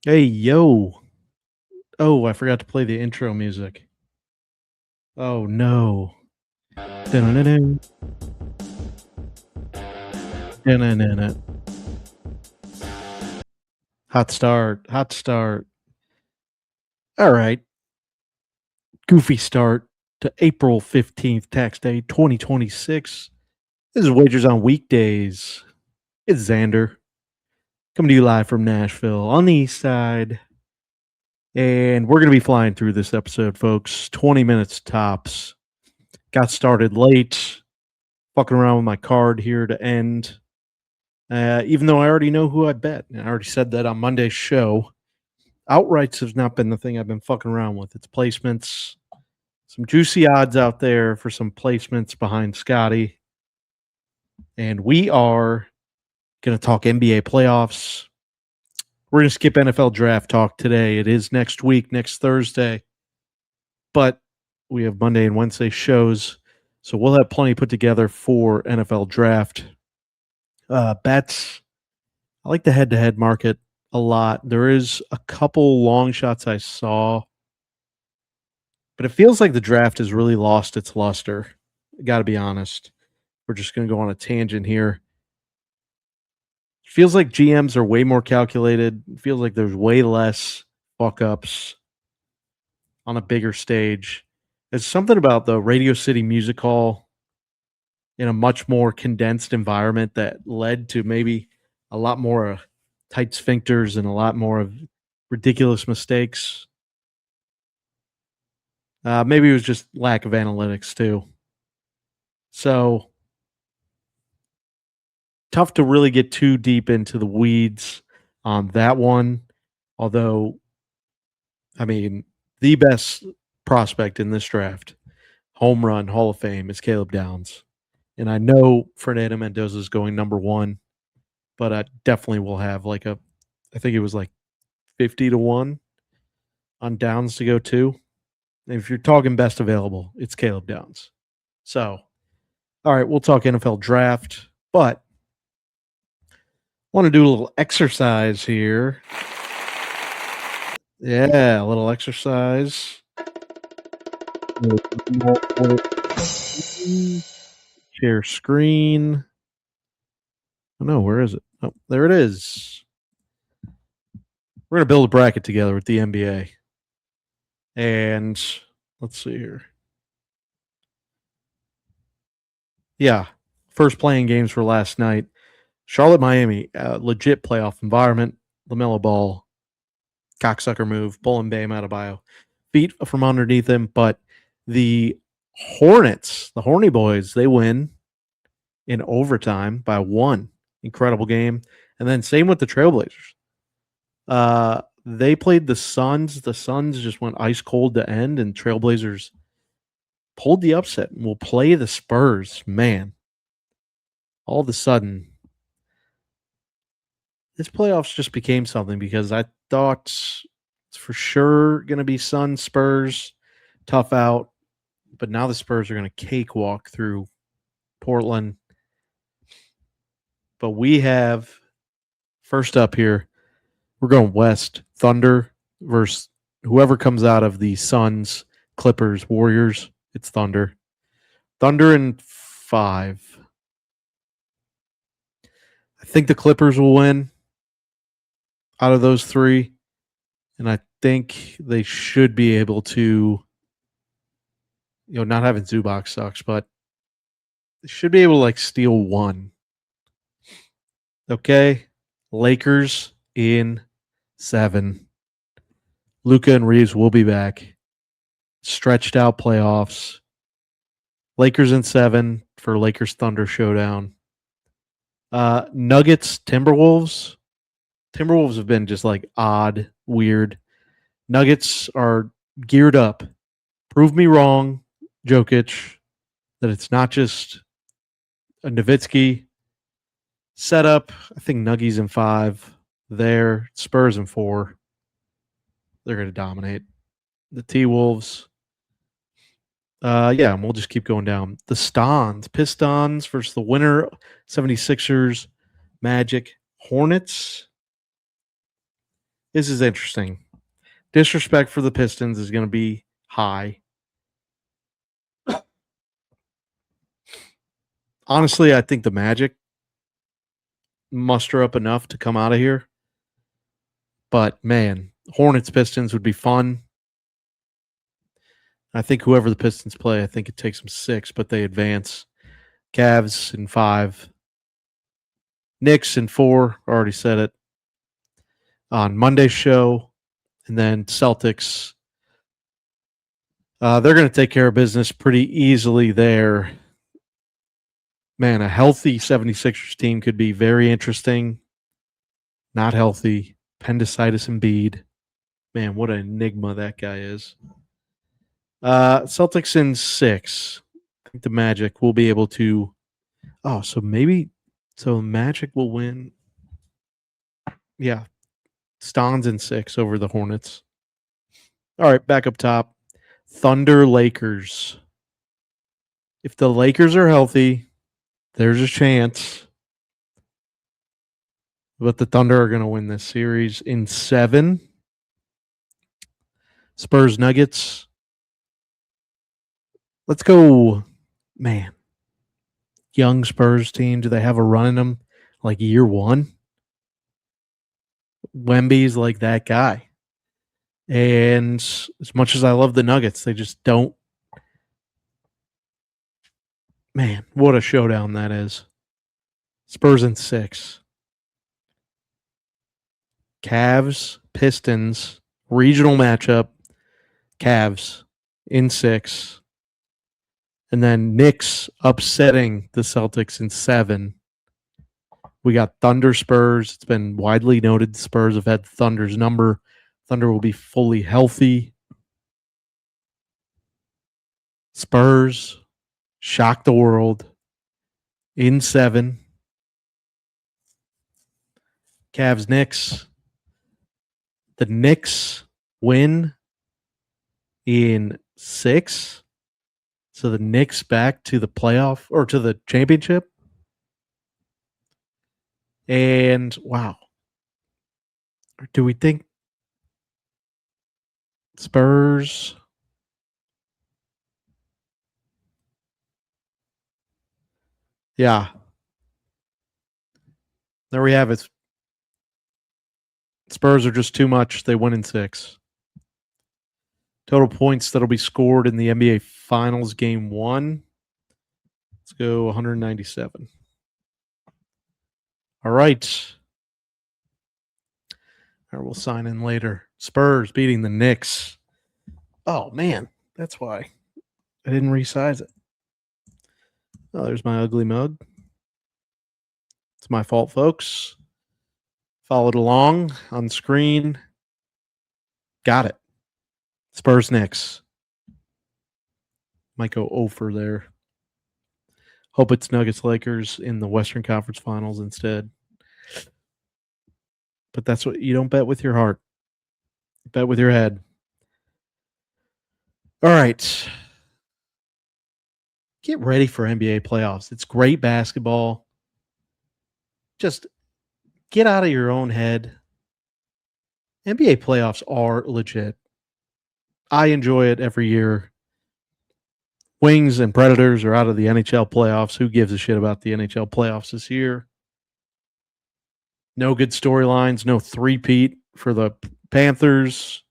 Hey, yo. Oh, I forgot to play the intro music. Oh, no. Dun-dun-dun-dun, dun-dun-dun-dun. Hot start. Hot start. All right. Goofy start to April 15th, tax day 2026. This is Wagers on Weekdays. It's Xander coming to you live from Nashville on the east side. And we're going to be flying through this episode, folks. 20 minutes tops. Got started late. Fucking around with my card here to end. Even though I already know who I bet. And I already said that on Monday's show. Outrights have not been the thing I've been fucking around with. It's placements. Some juicy odds out there for some placements behind Scotty. And we are going to talk NBA playoffs. We're going to skip NFL draft talk today. It is next week, next Thursday. But we have Monday and Wednesday shows. So we'll have plenty put together for NFL draft. Bets. I like the head-to-head market a lot. There is a couple long shots I saw, but it feels like the draft has really lost its luster. Got to be honest. We're just going to go on a tangent here. It feels like GMs are way more calculated. It feels like there's way less fuck-ups on a bigger stage. There's something about the Radio City Music Hall in a much more condensed environment that led to maybe a lot more tight sphincters and a lot more of ridiculous mistakes. Maybe it was just lack of analytics too. So tough to really get too deep into the weeds on that one. Although, I mean, the best prospect in this draft, home run Hall of Fame, is Caleb Downs. And I know Fernando Mendoza is going number one, but I definitely will have I think it was like 50-1 on Downs to go two. And if you're talking best available, it's Caleb Downs. So, all right, we'll talk NFL draft, but I want to do a little exercise here. Yeah, a little exercise. Share screen. Oh no, where is it? Oh, there it is. We're going to build a bracket together with the NBA. And let's see here. Yeah, first playing games for last night. Charlotte, Miami, legit playoff environment. LaMelo Ball, cocksucker move, pulling Bam Adebayo, feet from underneath him. But the Hornets, the Horny Boys, they win in overtime by one. Incredible game. And then same with the Trailblazers. They played the Suns. The Suns just went ice cold to end, and Trailblazers pulled the upset and will play the Spurs. Man, all of a sudden, this playoffs just became something because I thought it's for sure going to be Suns, Spurs, tough out. But now the Spurs are going to cakewalk through Portland. But we have, first up here, we're going West. Thunder versus whoever comes out of the Suns, Clippers, Warriors. It's Thunder. Thunder in 5. I think the Clippers will win out of those 3. And I think they should be able to, not having Zubac sucks, but they should be able to steal 1. Okay. Lakers in 7. Luka and Reeves will be back. Stretched out playoffs. Lakers in 7 for Lakers Thunder showdown. Nuggets, Timberwolves. Timberwolves have been just odd, weird. Nuggets are geared up. Prove me wrong, Jokic, that it's not just a Nowitzki setup. I think Nuggies in 5. There, Spurs in 4. They're going to dominate. The T-Wolves. And we'll just keep going down. The Stons, Pistons versus the winner, 76ers, Magic, Hornets. This is interesting. Disrespect for the Pistons is going to be high. Honestly, I think the Magic muster up enough to come out of here. But man, Hornets Pistons would be fun. I think whoever the Pistons play, I think it takes them 6, but they advance. Cavs in 5. Knicks in 4. Already said it. On Monday's show. And then Celtics. They're going to take care of business pretty easily there. Man, a healthy 76ers team could be very interesting. Not healthy. Appendicitis Embiid. Man, what an enigma that guy is. Celtics in 6. I think the Magic will be able to. Oh, so Magic will win. Yeah. Stans in 6 over the Hornets. All right, back up top. Thunder Lakers. If the Lakers are healthy, there's a chance. But the Thunder are going to win this series in 7. Spurs Nuggets. Let's go. Man. Young Spurs team. Do they have a run in them like year 1? Wemby's like that guy. And as much as I love the Nuggets, they just don't. Man, what a showdown that is. Spurs in 6. Cavs, Pistons, regional matchup. Cavs in 6. And then Knicks upsetting the Celtics in 7. We got Thunder Spurs. It's been widely noted the Spurs have had Thunder's number. Thunder will be fully healthy. Spurs shock the world in 7. Cavs Knicks. The Knicks win in 6. So the Knicks back to the playoff or to the championship. And wow. Do we think Spurs? Yeah. There we have it. Spurs are just too much. They win in 6. Total points that'll be scored in the NBA Finals Game 1. Let's go 197. All right. Or we'll sign in later. Spurs beating the Knicks. Oh, man. That's why I didn't resize it. Oh, there's my ugly mug. It's my fault, folks. Followed along on screen. Got it. Spurs Knicks. Might go over there. Hope it's Nuggets Lakers in the Western Conference Finals instead. But that's what you don't bet with your heart. Bet with your head. All right. Get ready for NBA playoffs. It's great basketball. Just get out of your own head. NBA playoffs are legit. I enjoy it every year. Wings and Predators are out of the NHL playoffs. Who gives a shit about the NHL playoffs this year? No good storylines. No three-peat for the Panthers.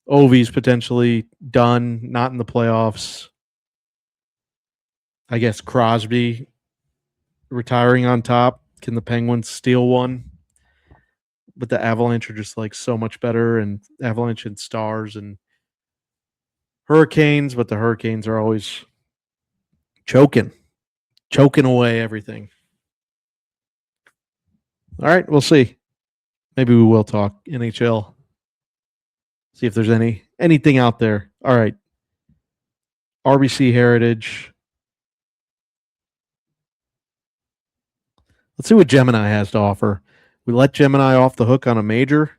Ovi's potentially done. Not in the playoffs. I guess Crosby retiring on top. Can the Penguins steal one? But the Avalanche are just like so much better, and Avalanche and Stars and Hurricanes, but the Hurricanes are always choking away everything. All right, we'll see. Maybe we will talk NHL. See if there's anything out there. All right. RBC Heritage. Let's see what Gemini has to offer. We let Gemini off the hook on a major.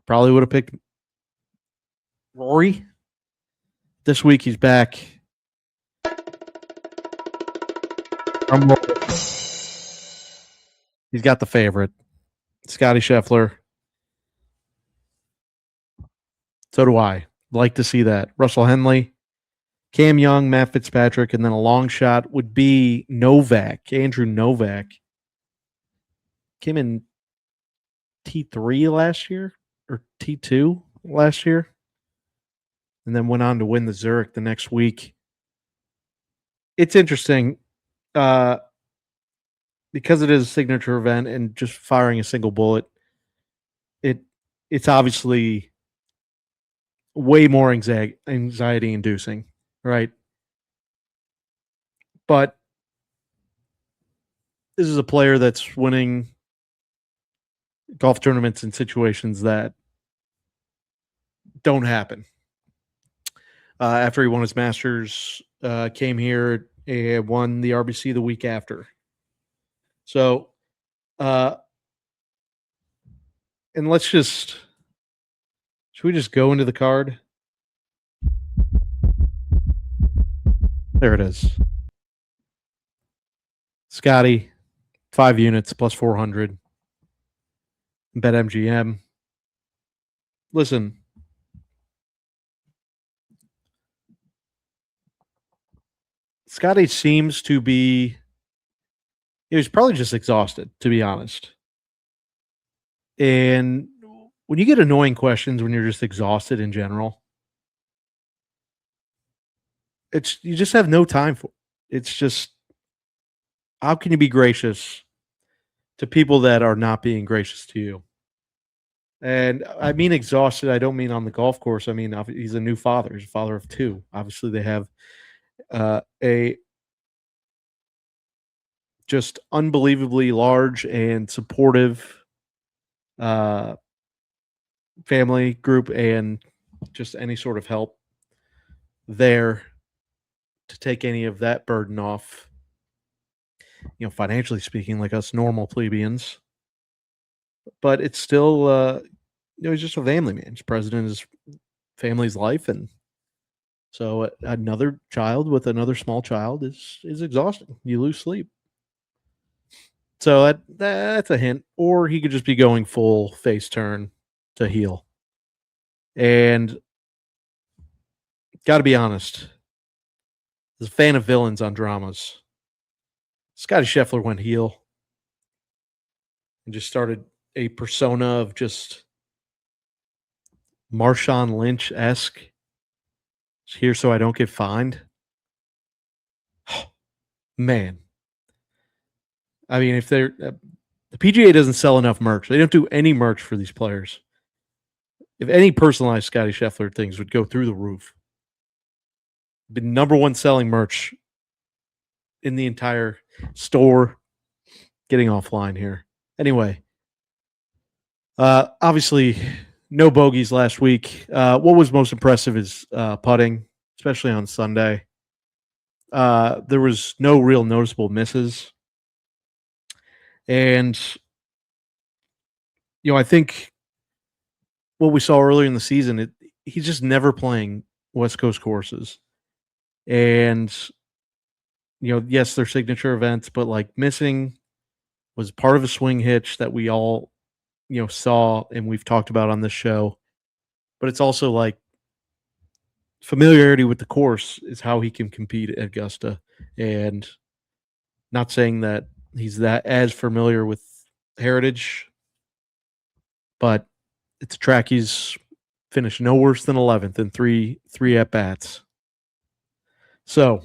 Probably would have picked Rory. This week he's back. He's got the favorite, Scotty Scheffler. So do I. Like to see that. Russell Henley, Cam Young, Matt Fitzpatrick, and then a long shot would be Novak, Andrew Novak. Came in T3 last year or T2 last year, and then went on to win the Zurich the next week. It's interesting because it is a signature event and just firing a single bullet. It's obviously way more anxiety inducing, right? But this is a player that's winning golf tournaments in situations that don't happen. After he won his Masters, came here and won the RBC the week after. So, and should we just go into the card? There it is. Scotty, 5 units plus 400. Bet MGM. Listen, Scotty seems to be, he was probably just exhausted, to be honest. And when you get annoying questions when you're just exhausted in general, you just have no time for it. It's just, how can you be gracious to people that are not being gracious to you? And I mean exhausted, I don't mean on the golf course. I mean, he's a new father. He's a father of 2. Obviously, they have a just unbelievably large and supportive family group, and just any sort of help there to take any of that burden off, financially speaking, like us normal plebeians. But it's still, he's just a family man. He's president of his family's life, and so another child with another small child is exhausting. You lose sleep. So that's a hint. Or he could just be going full face turn to heel. And got to be honest, as a fan of villains on dramas, Scotty Scheffler went heel and just started a persona of just Marshawn Lynch-esque. Here so I don't get fined. Man. I mean, if they're the PGA doesn't sell enough merch. They don't do any merch for these players. If any personalized Scotty Scheffler things would go through the roof. The number one selling merch in the entire store. Getting offline here. Anyway, obviously no bogeys last week. What was most impressive is putting, especially on Sunday. There was no real noticeable misses. And, I think what we saw earlier in the season, he's just never playing West Coast courses. And, yes, they're signature events, but like missing was part of a swing hitch that we all, saw and we've talked about on this show. But it's also like familiarity with the course is how he can compete at Augusta. And not saying that he's that as familiar with Heritage, but it's a track he's finished no worse than 11th in three at-bats. So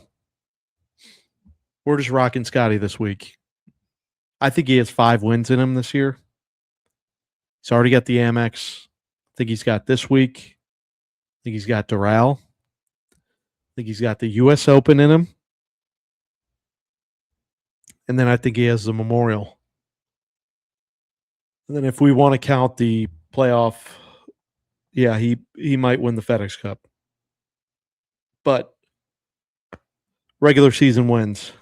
we're just rocking Scotty this week. I think he has 5 wins in him this year. He's already got the Amex. I think he's got this week. I think he's got Doral. I think he's got the U.S. Open in him. And then I think he has the Memorial. And then if we want to count the playoff, yeah, he might win the FedEx Cup. But regular season wins.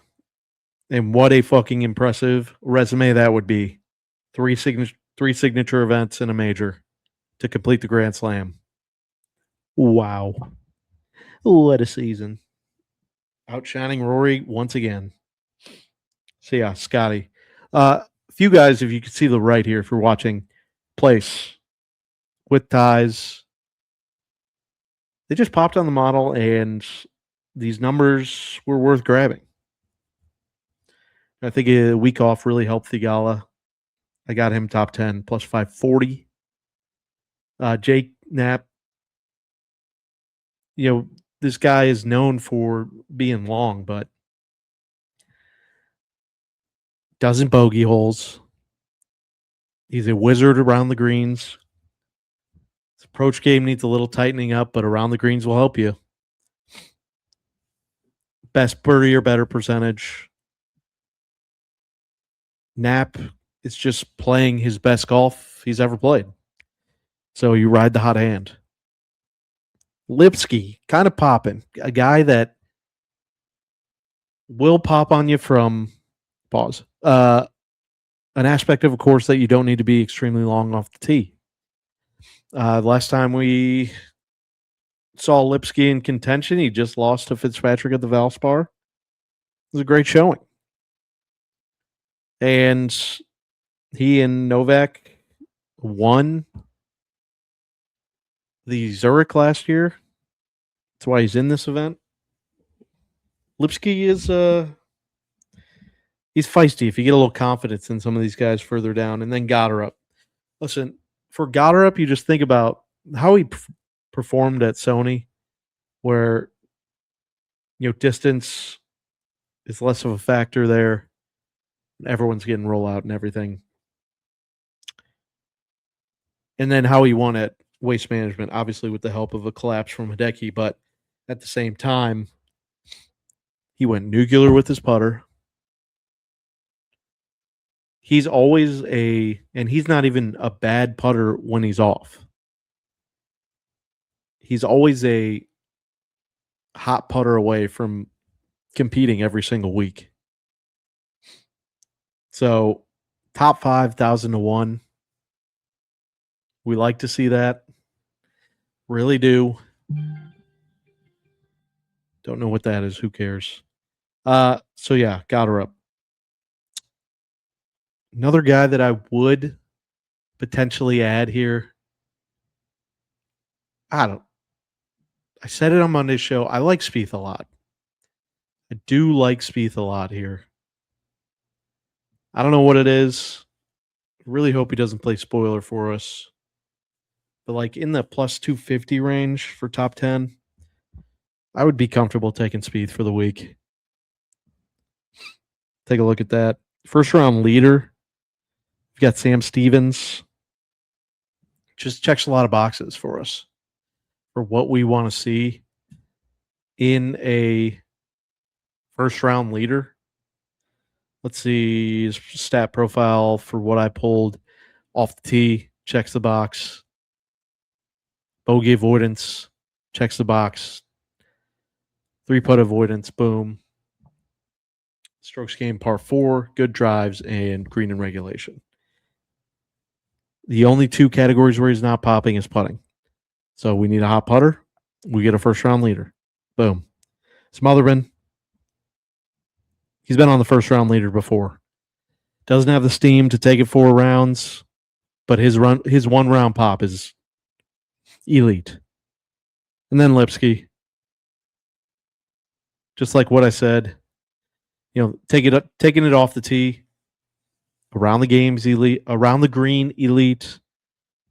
And what a fucking impressive resume that would be. 3 signature events and a major to complete the Grand Slam. Wow. What a season. Outshining Rory once again. So yeah, Scotty. A few guys, if you can see the right here, if you're watching, place with ties. They just popped on the model, and these numbers were worth grabbing. I think a week off really helped Thigala. I got him top 10 plus 540. Jake Knapp, this guy is known for being long, but doesn't bogey holes. He's a wizard around the greens. His approach game needs a little tightening up, but around the greens will help you. Best birdie or better percentage. Knapp is just playing his best golf he's ever played. So you ride the hot hand. Lipsky, kind of popping. A guy that will pop on you from an aspect of a course that you don't need to be extremely long off the tee. Last time we saw Lipsky in contention, he just lost to Fitzpatrick at the Valspar. It was a great showing. And he and Novak won the Zurich last year. That's why he's in this event. Lipsky is he's feisty if you get a little confidence in some of these guys further down. And then Goddard. Listen, for Goddard, you just think about how he performed at Sony, where distance is less of a factor there. Everyone's getting roll out and everything. And then how he won at Waste Management, obviously with the help of a collapse from Hideki, but at the same time, he went nuclear with his putter. He's always and he's not even a bad putter when he's off. He's always a hot putter away from competing every single week. So, top 5,000 to 1. We like to see that. Really do. Don't know what that is. Who cares? So yeah, got her up. Another guy that I would potentially add here. I said it on Monday's show. I like Spieth a lot. I do like Spieth a lot here. I don't know what it is. I really hope he doesn't play spoiler for us. But like in the plus 250 range for top 10, I would be comfortable taking Spieth for the week. Take a look at that. First round leader. We've got Sam Stevens. Just checks a lot of boxes for us for what we want to see in a first round leader. Let's see his stat profile for what I pulled off the tee. Checks the box. Bogey avoidance. Checks the box. 3-putt avoidance. Boom. Strokes gained par 4. Good drives and green and regulation. The only 2 categories where he's not popping is putting. So we need a hot putter. We get a first round leader. Boom. Smotherman. He's been on the first round leader before. Doesn't have the steam to take it 4 rounds, but his 1 round pop is elite. And then Lipsky. Just like what I said, taking it off the tee, around the games elite, around the green elite,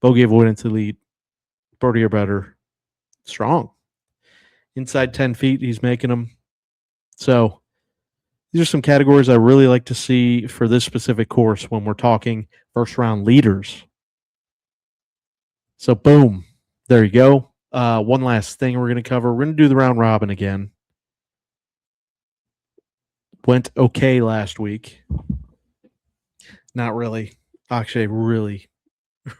bogey avoidance elite, birdie or better, strong. Inside 10 feet, he's making them. So these are some categories I really like to see for this specific course when we're talking first round leaders. So boom, there you go. One last thing we're going to cover. We're going to do the round robin again. Went okay last week. Not really. Actually, really,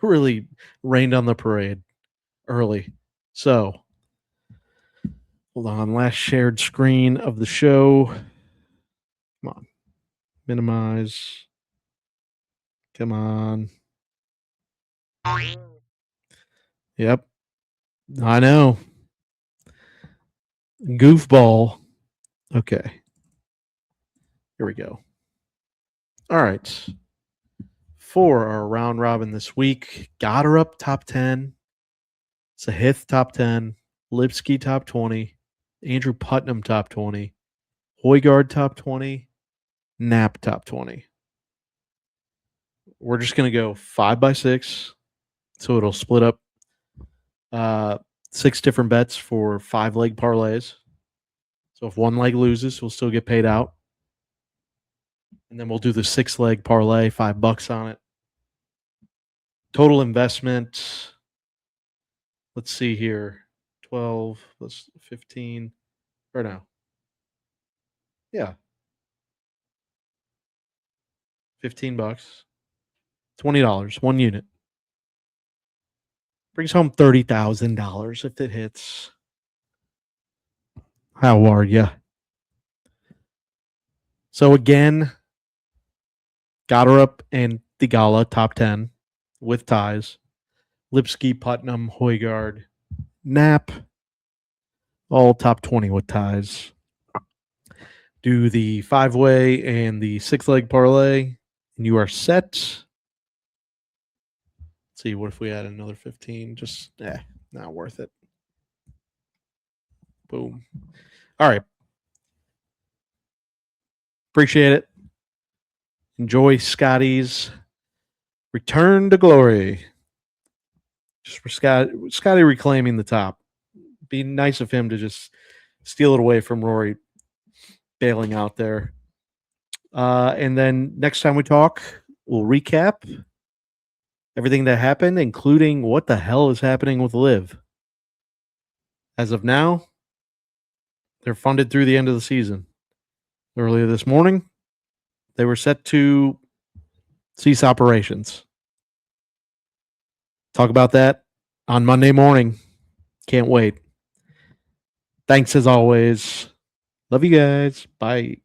really rained on the parade early. So, hold on. Last shared screen of the show. Come on. Minimize. Come on. Yep. I know. Goofball. Okay. Here we go. All right. For our round robin this week, got her up top 10. Sahith top 10. Lipsky top 20, Andrew Putnam top 20, Højgaard top 20, Knapp top 20. We're just going to go 5x6. So it'll split up 6 different bets for 5-leg parlays. So if one leg loses, we'll still get paid out. And then we'll do the 6-leg parlay, $5 on it. Total investment, let's see here, 12 plus 15, or no. Yeah. $15, $20, one unit. Brings home $30,000 if it hits. How are you? So again, Goddard and Thigala top 10 with ties. Lipsky, Putnam, Højgaard, Knapp, all top 20 with ties. Do the 5-way and the 6-leg parlay, and you are set. Let's see, what if we add another 15? Just, not worth it. Boom. All right. Appreciate it. Enjoy Scotty's return to glory. Just for Scotty reclaiming the top. Be nice of him to just steal it away from Rory bailing out there. And then next time we talk, we'll recap everything that happened, including what the hell is happening with Liv. As of now, they're funded through the end of the season. Earlier this morning, they were set to cease operations. Talk about that on Monday morning. Can't wait. Thanks as always. Love you guys. Bye.